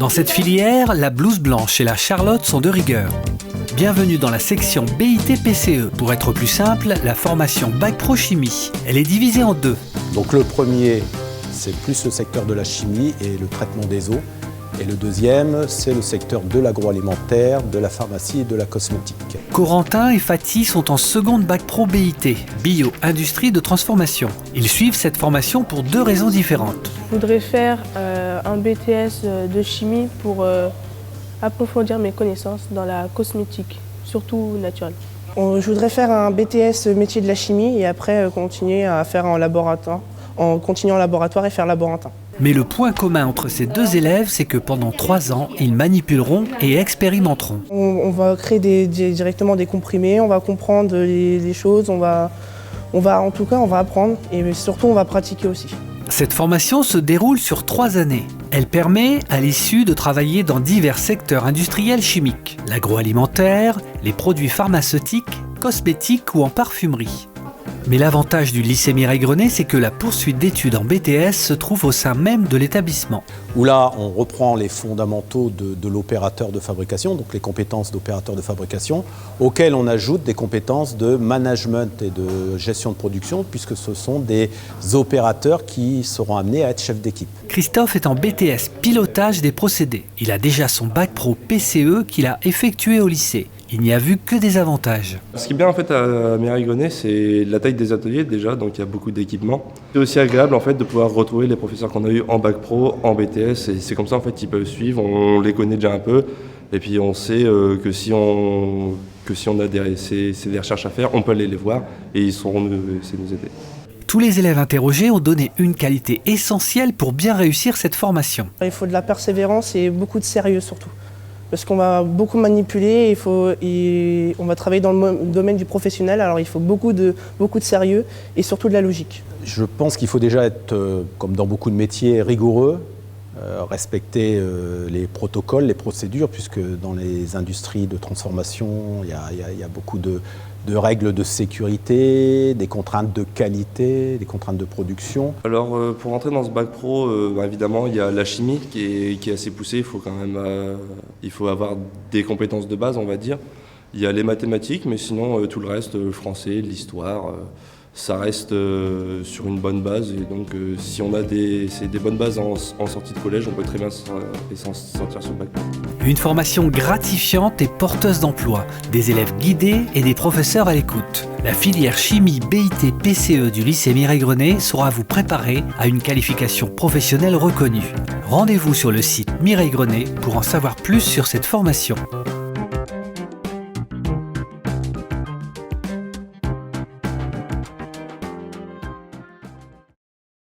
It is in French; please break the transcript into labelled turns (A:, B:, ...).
A: Dans cette filière, la blouse blanche et la charlotte sont de rigueur. Bienvenue dans la section BIT-PCE. Pour être plus simple, la formation Bac Pro Chimie. Elle est divisée en deux.
B: Donc le premier, c'est plus le secteur de la chimie et le traitement des eaux. Et le deuxième, c'est le secteur de l'agroalimentaire, de la pharmacie et de la cosmétique.
A: Corentin et Fatih sont en seconde Bac Pro BIT, Bio, Industrie de Transformation. Ils suivent cette formation pour deux raisons différentes.
C: Je voudrais faire un BTS de chimie pour approfondir mes connaissances dans la cosmétique, surtout naturelle.
D: Je voudrais faire un BTS métier de la chimie et après continuer à faire en laboratoire, continuer en laboratoire et faire laborantin.
A: Mais le point commun entre ces deux élèves, c'est que pendant 3 ans, ils manipuleront et expérimenteront.
D: On va créer directement des comprimés, on va comprendre les choses, on va apprendre et surtout on va pratiquer aussi.
A: Cette formation se déroule sur 3 années. Elle permet à l'issue de travailler dans divers secteurs industriels chimiques, l'agroalimentaire, les produits pharmaceutiques, cosmétiques ou en parfumerie. Mais l'avantage du lycée Mireille-Grenet, c'est que la poursuite d'études en BTS se trouve au sein même de l'établissement.
B: Où là, on reprend les fondamentaux de l'opérateur de fabrication, donc les compétences d'opérateur de fabrication, auxquelles on ajoute des compétences de management et de gestion de production, puisque ce sont des opérateurs qui seront amenés à être chefs d'équipe.
A: Christophe est en BTS pilotage des procédés. Il a déjà son bac pro PCE qu'il a effectué au lycée. Il n'y a vu que des avantages.
E: Ce qui est bien en fait à Mireille-Grenet, c'est la taille des ateliers déjà, donc il y a beaucoup d'équipements. C'est aussi agréable en fait de pouvoir retrouver les professeurs qu'on a eu en bac pro, en BTS, et c'est comme ça en fait qu'ils peuvent suivre. On les connaît déjà un peu, et puis on sait que si on a des recherches à faire, on peut aller les voir et ils sauront essayer de nous aider.
A: Tous les élèves interrogés ont donné une qualité essentielle pour bien réussir cette formation.
D: Il faut de la persévérance et beaucoup de sérieux surtout. Parce qu'on va beaucoup manipuler, on va travailler dans le domaine du professionnel, alors il faut beaucoup de sérieux et surtout de la logique.
B: Je pense qu'il faut déjà être, comme dans beaucoup de métiers, rigoureux, respecter les protocoles, les procédures, puisque dans les industries de transformation, il y a beaucoup de règles de sécurité, des contraintes de qualité, des contraintes de production.
E: Alors pour entrer dans ce bac pro, évidemment il y a la chimie qui est assez poussée, il faut avoir des compétences de base on va dire. Il y a les mathématiques, mais sinon tout le reste, le français, l'histoire, ça reste sur une bonne base. Et donc si on a des bonnes bases en sortie de collège, on peut très bien s'en sortir sur le bac.
A: Une formation gratifiante et porteuse d'emploi, des élèves guidés et des professeurs à l'écoute. La filière chimie BIT-PCE du lycée Mireille-Grenet saura vous préparer à une qualification professionnelle reconnue. Rendez-vous sur le site Mireille-Grenet pour en savoir plus sur cette formation.